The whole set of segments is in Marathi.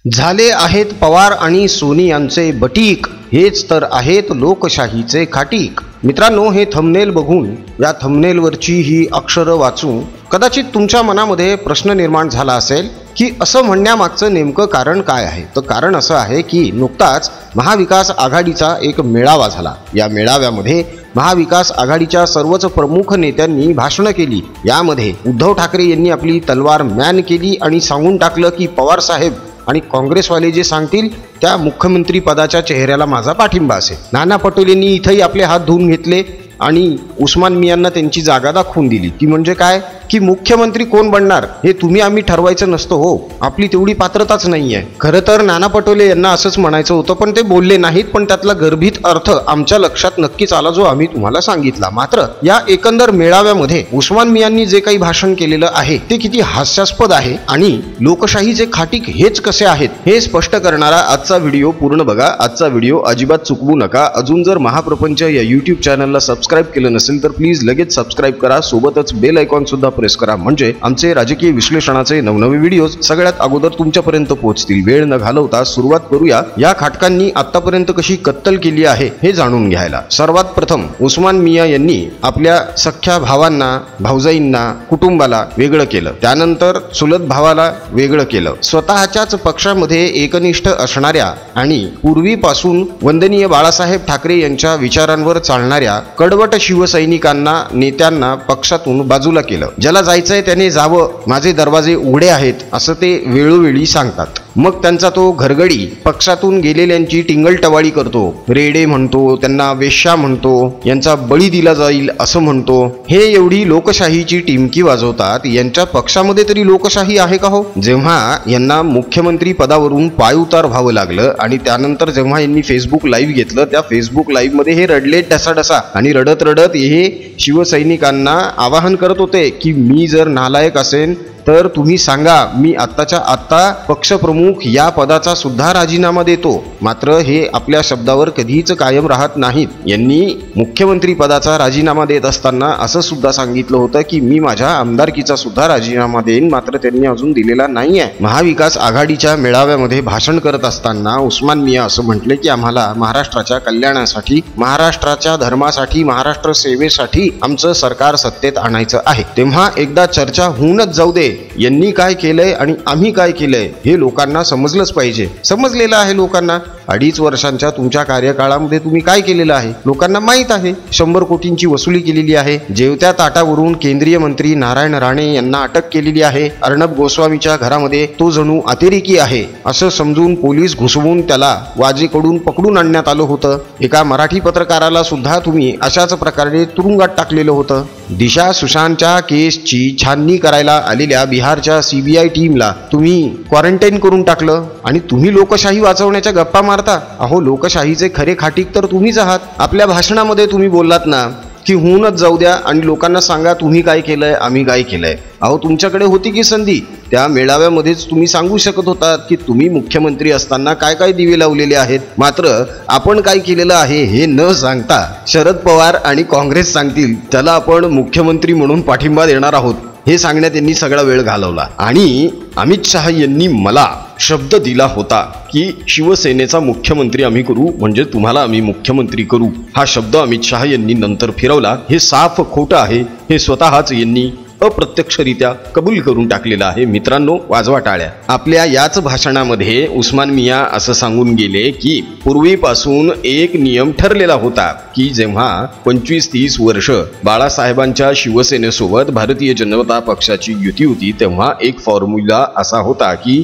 झाले आहेत पवार आणि सोनी यांचे बटीक, हेच तर आहेत लोकशाहीचे खाटीक. मित्रांनो, हे थंबनेल बघून, या थंबनेलवरची ही अक्षरं वाचून कदाचित तुमच्या मनामध्ये प्रश्न निर्माण झाला असेल की असं म्हणण्यामागचं नेमकं कारण काय आहे. तर कारण असं आहे की नुकताच महाविकास आघाडीचा एक मेळावा झाला. या मेळाव्यामध्ये महाविकास आघाडीच्या सर्वच प्रमुख नेत्यांनी भाषणं केली. यामध्ये उद्धव ठाकरे यांनी आपली तलवार म्यान केली आणि सांगून टाकलं की पवार साहेब आणि काँग्रेसवाले जे सांगतील त्या मुख्यमंत्री पदाच्या चेहऱ्याला माझा पाठिंबा असेल. नाना पटोलेंनी इथंही आपले हात धुवून घेतले आणि उस्मान मियांना त्यांची जागा दाखवून दिली. ती म्हणजे काय की मुख्यमंत्री कोण बनणार हे तुम्ही आम्ही ठरवायचं नसतं हो, आपली तेवढी पात्रताच नाही आहे. खरं तर नाना पटोले यांना असंच म्हणायचं होतं, पण ते बोलले नाहीत. पण त्यातला गर्भित अर्थ आमच्या लक्षात नक्कीच आला, जो आम्ही तुम्हाला सांगितला. मात्र या एकंदर मेळाव्यामध्ये उस्मान मियांनी जे काही भाषण केलेलं आहे ते किती हास्यास्पद आहे आणि लोकशाहीचे खाटीक हेच कसे आहेत हे स्पष्ट करणारा आजचा व्हिडिओ पूर्ण बघा. आजचा व्हिडिओ अजिबात चुकवू नका. अजून जर महाप्रपंच या यूट्यूब चॅनलला सबस्क्राईब केलं नसेल तर प्लीज लगेच सबस्क्राईब करा. सोबतच बेल आयकॉन सुद्धा प्रेस करा, म्हणजे आमचे राजकीय विश्लेषणाचे नवनवे व्हिडिओज सगळ्यात अगोदर तुमच्यापर्यंत पोहोचतील. वेळ न घालवता सुरुवात करूया या खाटकांनी आतापर्यंत कशी कत्तल केली आहे हे जाणून घ्यायला. सर्वात प्रथम उस्मान मिया यांनी आपल्या सख्या भावांना, भाऊजाईंना, कुटुंबाला वेगळं केलं. त्यानंतर चुलत भावाला वेगळं केलं. स्वतःच्याच पक्षामध्ये एकनिष्ठ असणाऱ्या आणि पूर्वीपासून वंदनीय बाळासाहेब ठाकरे यांच्या विचारांवर चालणाऱ्या कडवट शिवसैनिकांना, नेत्यांना पक्षातून बाजूला केलं. ज्याला जायचंय त्याने जावं, माझे दरवाजे उघडे आहेत असं ते वेळोवेळी सांगतात. मग त्यांचा तो घरगडी पक्षातून गेलेल्यांची टिंगलटवाळी करतो, रेडे म्हणतो, त्यांना वेश्या म्हणतो, यांचा बळी दिला जाईल असं म्हणतो. हे एवढी लोकशाहीची टिमकी वाजवतात. यांच्या पक्षामध्ये तरी लोकशाही आहे का हो? जेव्हा यांना मुख्यमंत्री पदावरून पायउतार व्हावं लागलं आणि त्यानंतर जेव्हा यांनी फेसबुक लाईव्ह घेतलं, त्या फेसबुक लाईव्ह मध्ये हे रडले ढसाढसा आणि रडत रडत हे शिवसैनिकांना आवाहन करत होते की मी जर नालायक असेन तर तुम्ही सांगा, मी आत्ताच्या आत्ता पक्षप्रमुख या पदाचा सुद्धा राजीनामा देतो. मात्र हे आपल्या शब्दावर कधीच कायम राहत नाहीत. यांनी मुख्यमंत्री पदाचा राजीनामा देत असताना असं सुद्धा सांगितलं होतं की मी माझ्या आमदारकीचा सुद्धा राजीनामा देईन, मात्र त्यांनी अजून दिलेला नाही आहे. महाविकास आघाडीच्या मेळाव्यामध्ये भाषण करत असताना उस्मान मिया असं म्हटले की आम्हाला महाराष्ट्राच्या कल्याणासाठी, महाराष्ट्राच्या धर्मासाठी, महाराष्ट्र सेवेसाठी आमचं सरकार सत्तेत आणायचं आहे. तेव्हा एकदा चर्चा होऊनच जाऊ दे, यांनी काय केलंय आणि आम्ही काय केलंय हे लोकांना समजलंच पाहिजे. समजलेलं आहे लोकांना. 2.5 वर्षांच्या तुमच्या कार्यकाळामध्ये तुम्ही काय केलेलं आहे लोकांना माहीत आहे. 100 कोटींची वसुली केलेली आहे. जेवत्या ताटावरून केंद्रीय मंत्री नारायण राणे यांना अटक केलेली आहे. अर्णब गोस्वामीच्या घरामध्ये तो जणू अतिरेकी आहे असं समजून पोलीस घुसवून त्याला वाजेकडून पकडून आणण्यात आलं होतं. एका मराठी पत्रकाराला सुद्धा तुम्ही अशाच प्रकारे तुरुंगात टाकलेलं होतं. दिशा सुशांतच्या केसची छाननी करायला आलेल्या बिहारच्या CBI टीमला तुम्ही क्वारंटाईन करून टाकलं आणि तुम्ही लोकशाही वाचवण्याच्या गप्पा मारता. अहो, लोकशाहीचे खरे खाटीक तर तुम्हीच आहात. आपल्या भाषणामध्ये तुम्ही बोललात ना की होऊनच जाऊ द्या आणि लोकांना सांगा तुम्ही काय केलंय, आम्ही काय केलंय. अहो, तुमच्याकडे होती की संधी. त्या मेळाव्यामध्येच तुम्ही सांगू शकत होता की तुम्ही मुख्यमंत्री असताना काय काय दिवे लावलेले आहेत. मात्र आपण काय केलेलं आहे हे न सांगता शरद पवार आणि काँग्रेस सांगतील त्याला आपण मुख्यमंत्री म्हणून पाठिंबा देणार आहोत हे सांगण्यात यांनी सगळा वेळ घालवला. आणि अमित शहा यांनी मला शब्द दिला होता की शिवसेनेचा मुख्यमंत्री आम्ही करू, म्हणजे तुम्हाला आम्ही मुख्यमंत्री करू. हा शब्द अमित शहा यांनी नंतर फिरवला. हे साफ खोटं आहे. हे स्वतःच यांनी अप्रत्यक्षरित्या कबूल करून टाकलेलं आहे. मित्रांनो, वाजवा टाळ्या. आपल्या याच भाषणामध्ये उस्मान मिया असं सांगून गेले की पूर्वीपासून एक नियम ठरलेला होता की जेव्हा 25-30 वर्ष बाळासाहेबांच्या शिवसेनेसोबत भारतीय जनता पक्षाची युती होती तेव्हा एक फॉर्म्युला असा होता की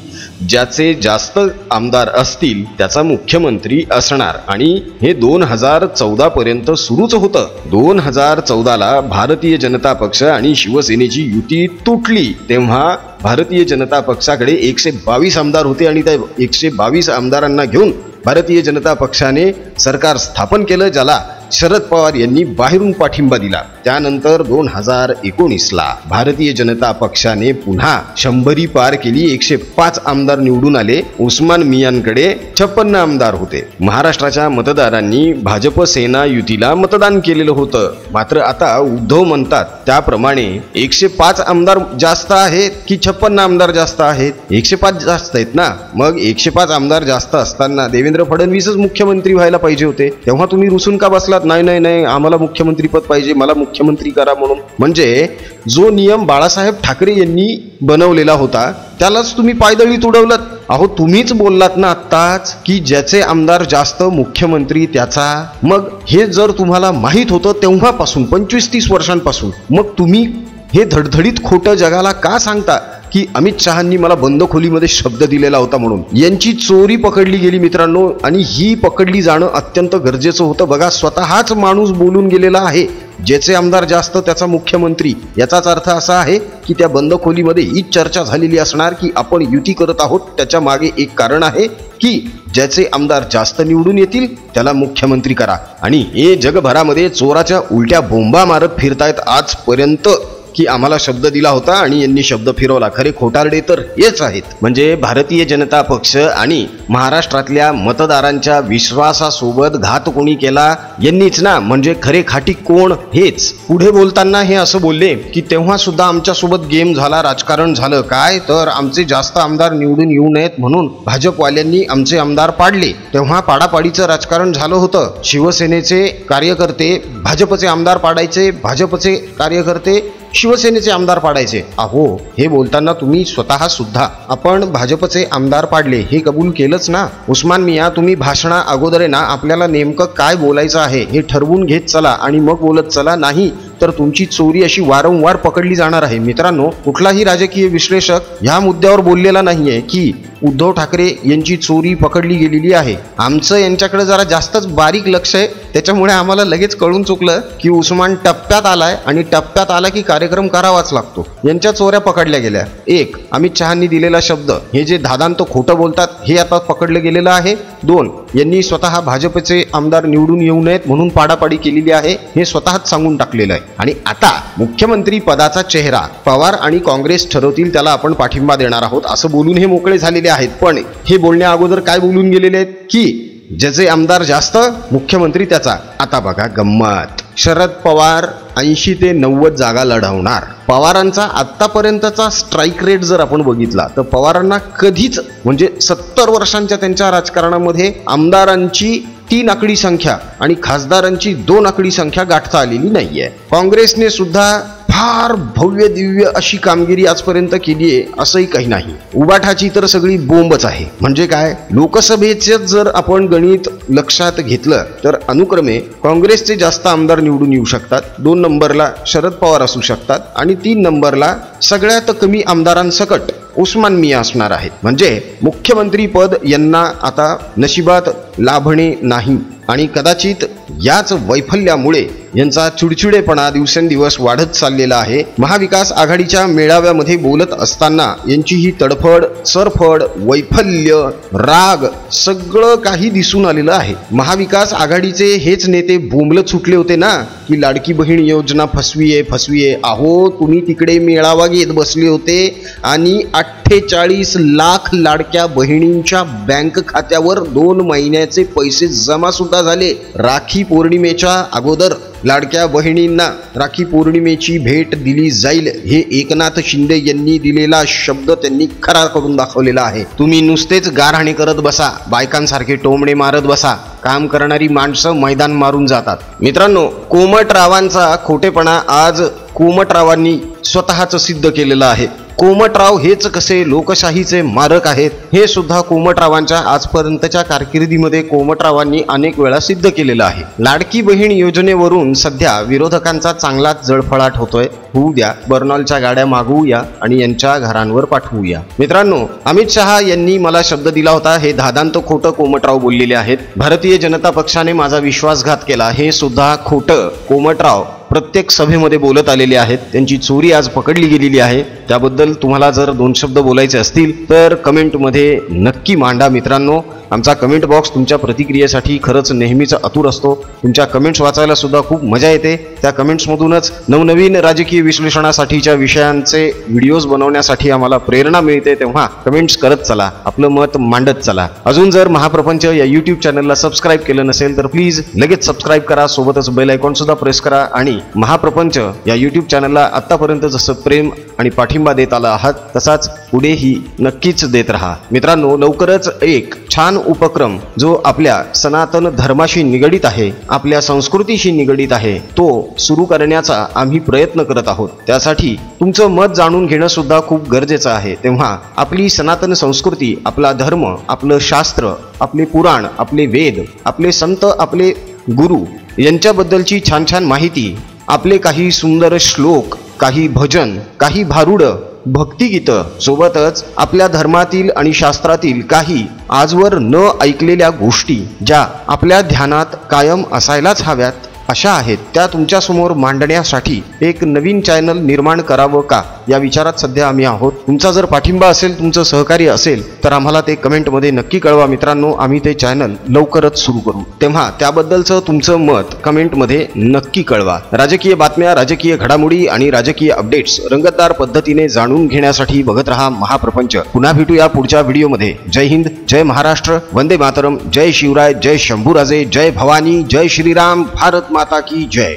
ज्याचे जास्त आमदार असतील त्याचा मुख्यमंत्री असणार. आणि हे 2014 पर्यंत सुरूच होतं. 2014ला भारतीय जनता पक्ष आणि शिवसेनेची युती तुटली तेव्हा भारतीय जनता पक्षाकडे 122 आमदार होते आणि त्या 122 आमदारांना घेऊन भारतीय जनता पक्षाने सरकार स्थापन केलं, ज्याला शरद पवार यांनी बाहेरून पाठिंबा दिला. त्यानंतर 2019ला भारतीय जनता पक्षाने पुन्हा 100 पार केली. 105 आमदार निवडून आले. उस्मान मियांकडे 56 आमदार होते. महाराष्ट्राच्या मतदारांनी भाजप सेना युतीला मतदान केलेलं होतं. मात्र आता उद्धव म्हणतात त्याप्रमाणे 105 आमदार जास्त आहेत की 56 आमदार जास्त आहेत? 105 जास्त आहेत ना. मग 105 आमदार जास्त असताना देवेंद्र फडणवीसच मुख्यमंत्री व्हायला पाहिजे होते. तेव्हा तुम्ही रुसून का बसलात? नाही नाही नाही, आम्हाला मुख्यमंत्री पद पाहिजे, मला मुख्यमंत्री करा म्हणून. म्हणजे जो नियम बाळासाहेब ठाकरे यांनी बनवलेला होता त्यालाच तुम्ही पायदळी तुडवलात. अहो तुम्हीच बोललात ना आत्ताच की ज्याचे आमदार जास्त मुख्यमंत्री त्याचा. मग हे जर तुम्हाला माहीत होतं तेव्हापासून 25-30 वर्षांपासून, मग तुम्ही हे धडधडीत खोटं जगाला का सांगता की अमित शहांनी मला बंद खोलीमध्ये शब्द दिलेला होता म्हणून? यांची चोरी पकडली गेली मित्रांनो, आणि ही पकडली जाणं अत्यंत गरजेचं होतं. बघा, स्वतःच माणूस बोलून गेलेला आहे ज्याचे आमदार जास्त त्याचा मुख्यमंत्री. याचाच अर्थ असा आहे की त्या बंद खोलीमध्ये हीच चर्चा झालेली असणार की आपण युती करत आहोत. त्याच्या मागे एक कारण आहे की ज्याचे आमदार जास्त निवडून येतील त्याला मुख्यमंत्री करा. आणि हे जगभरामध्ये चोराच्या उलट्या बोंबा मारत फिरतायत आजपर्यंत की आम्हाला शब्द दिला होता आणि यांनी शब्द फिरवला. खरे खोटारडे तर हेच आहेत. म्हणजे भारतीय जनता पक्ष आणि महाराष्ट्रातल्या मतदारांच्या विश्वासासोबत घात कोणी केला? यांनीच ना. म्हणजे खरे खाटी कोण? हेच. पुढे बोलताना हे असं बोलले की तेव्हा सुद्धा आमच्यासोबत गेम झाला, राजकारण झालं. काय तर आमचे जास्त आमदार निवडून येऊ नयेत म्हणून भाजपवाल्यांनी आमचे आमदार पाडले. तेव्हा पाडापाडीचं राजकारण झालं होतं. शिवसेनेचे कार्यकर्ते भाजपचे आमदार पाडायचे, भाजपचे कार्यकर्ते शिवसेनेचे आमदार पाडायचे. अहो हे बोलताना तुम्ही स्वतः सुद्धा आपण भाजपचे आमदार पाडले हे कबूल केलंच ना. उस्मान मिया, तुम्ही भाषणा अगोदर ना आपल्याला नेमकं काय बोलायचं आहे हे ठरवून घेत चला आणि मग बोलत चला. नाही तर तुमची चोरी अशी वारंवार पकडली जाणार आहे. मित्रांनो, कुठलाही राजकीय विश्लेषक ह्या मुद्द्यावर बोललेला नाहीये की उद्धव ठाकरे यांची चोरी पकडली गेलेली आहे. आमचं यांच्याकडे जरा जास्तच बारीक लक्ष आहे, त्याच्यामुळे आम्हाला लगेच कळून चुकलं की उस्मान टप्प्यात आलाय आणि टप्प्यात आला की कार्यक्रम करावाच लागतो. यांच्या चोऱ्या पकडल्या गेल्या. एक, अमित शहांनी दिलेला शब्द, हे जे धादांत खोटं बोलतात हे आता पकडलं गेलेलं आहे. 2, यांनी स्वतः भाजपचे आमदार निवडून येऊ नयेत म्हणून पाडापाडी केलेली आहे हे स्वतःच सांगून टाकलेलं आहे. आणि आता मुख्यमंत्री पदाचा चेहरा पवार आणि काँग्रेस ठरवतील, त्याला आपण पाठिंबा देणार आहोत असं बोलून हे मोकळे झालेले आहेत. पण हे बोलण्या अगोदर काय बोलून गेलेले आहेत की ज्याचे आमदार जास्त मुख्यमंत्री त्याचा. आता बघा गंमत, शरद पवार 80 ते 90 जागा लढवणार. पवारांचा आतापर्यंतचा स्ट्राईक रेट जर आपण बघितला तर पवारांना कधीच म्हणजे 70 वर्षांच्या त्यांच्या राजकारणामध्ये आमदारांची 3 आकडी संख्या आणि खासदारांची 2 आकडी संख्या गाठता आलेली नाहीये. काँग्रेसने सुद्धा फार भव्य दिव्य अशी कामगिरी आजपर्यंत केली आहे असंही काही नाही. उबाठाची तर सगळी बोंबच आहे. म्हणजे काय, लोकसभेचे जर आपण गणित लक्षात घेतलं तर अनुक्रमे काँग्रेसचे जास्त आमदार निवडून येऊ शकतात, 2 नंबरला शरद पवार असू शकतात आणि 3 नंबरला सगळ्यात कमी आमदारांसकट उस्मान मिया असणार आहेत. म्हणजे मुख्यमंत्री पद यांना आता नशिबात लाभणे नाही. आणि कदाचित याच वैफल्यामुळे यांचा चिडचिडेपणा दिवसेंदिवस वाढत चाललेला आहे. महाविकास आघाडीच्या मेळाव्यामध्ये बोलत असताना यांची ही तडफड, सरफड, वैफल्य, राग सगळं काही दिसून आलेलं आहे. महाविकास आघाडीचे हेच नेते बोंबलत सुटले होते ना की लाडकी बहीण योजना फसवीये फसवीये. अहो तुम्ही तिकडे मेळावा घेत बसले होते आणि 48 लाख लाडक्या बहिणींच्या बँक खात्यावर 2 महिन्याचे पैसे जमा सुद्धा झाले. राखी पौर्णिमेच्या अगोदर लाडक्या बहिणींना राखी पौर्णिमेची भेट दिली जाईल हे एकनाथ शिंदे यांनी दिलेला शब्द त्यांनी खरा करून दाखवलेला आहे. तुम्ही नुसतेच गारहाणी करत बसा, बायकांसारखे टोमणे मारत बसा. काम करणारी माणसं मैदान मारून जातात. मित्रांनो, कोमटरावांचा खोटेपणा आज कोमटरावांनी स्वतःच सिद्ध केलेलं आहे. कोमटराव हेच कसे लोकशाहीचे मारक आहेत हे सुद्धा कोमटरावांच्या आजपर्यंतच्या कारकिर्दीमध्ये कोमटरावांनी अनेक वेळा सिद्ध केलेलं आहे. लाडकी बहीण योजनेवरून सध्या विरोधकांचा चांगलाच जळफळाट होतोय. होऊ द्या, बर्नॉलच्या गाड्या मागवूया आणि यांच्या घरांवर पाठवूया. मित्रांनो, अमित शहा यांनी मला शब्द दिला होता हे धादांत खोटं कोमटराव बोललेले आहेत. भारतीय जनता पक्षाने माझा विश्वासघात केला हे सुद्धा खोटं कोमटराव प्रत्येक सभेमध्ये बोलत आलेले आहेत, त्यांची चोरी आज पकडली गेलेली आहे. त्याबद्दल तुम्हाला जर 2 शब्द बोलायचे असतील तर कमेंटमध्ये नक्की मांडा मित्रांनो. आमचा कमेंट बॉक्स तुमच्या प्रतिक्रियेसाठी खरंच नेहमीच आतुर असतो. तुमच्या कमेंट्स वाचायला सुद्धा खूप मजा येते. त्या कमेंट्समधूनच नवनवीन राजकीय विश्लेषणासाठीच्या विषयांचे व्हिडिओज बनवण्यासाठी आम्हाला प्रेरणा मिळते. तेव्हा कमेंट्स करत चला, आपलं मत मांडत चला. अजून जर महाप्रपंच या यूट्यूब चॅनलला सबस्क्राईब केलं नसेल तर प्लीज लगेच सबस्क्राईब करा, सोबतच बेल आयकॉन सुद्धा प्रेस करा आणि महाप्रपंच या यूट्यूब चॅनलला आतापर्यंत जसं प्रेम आणि पाठिंबा देत आला आहात तसाच पुढेही नक्कीच देत राहा. मित्रांनो, लवकरच एक छान उपक्रम जो आपल्या सनातन धर्माशी निगडित आहे, आपल्या संस्कृतीशी निगडित आहे, तो सुरू करण्याचा आम्ही प्रयत्न करत आहोत. त्यासाठी तुमचं मत जाणून घेणं सुद्धा खूप गरजेचं आहे. तेव्हा आपली सनातन संस्कृती, आपला धर्म, आपलं शास्त्र, आपले पुराण, आपले वेद, आपले संत, आपले गुरु यांच्याबद्दलची छान छान माहिती, आपले काही सुंदर श्लोक, काही भजन, काही भारुड भक्तिगीतं, सोबतच आपल्या धर्मातील आणि शास्त्रातील काही आजवर न ऐकलेल्या गोष्टी ज्या आपल्या ध्यानात कायम असायलाच हव्यात अशा आहेत, त्या तुमच्यासमोर मांडण्यासाठी एक नवीन चॅनल निर्माण करावं का या विचारात सध्या आम्ही आहोत. तुमचा जर पाठिंबा असेल, तुमचं सहकार्य असेल तर आम्हाला ते कमेंटमध्ये नक्की कळवा मित्रांनो. आम्ही ते चॅनल लवकरच सुरू करू. तेव्हा त्याबद्दलचं तुमचं मत कमेंटमध्ये नक्की कळवा. राजकीय बातम्या, राजकीय घडामोडी आणि राजकीय अपडेट्स रंगतदार पद्धतीने जाणून घेण्यासाठी बघत रहा महाप्रपंच. पुन्हा भेटूया पुढच्या व्हिडिओमध्ये. जय हिंद, जय महाराष्ट्र, वंदे मातरम, जय शिवराय, जय शंभूराजे, जय भवानी, जय श्रीराम, भारत माता की जय.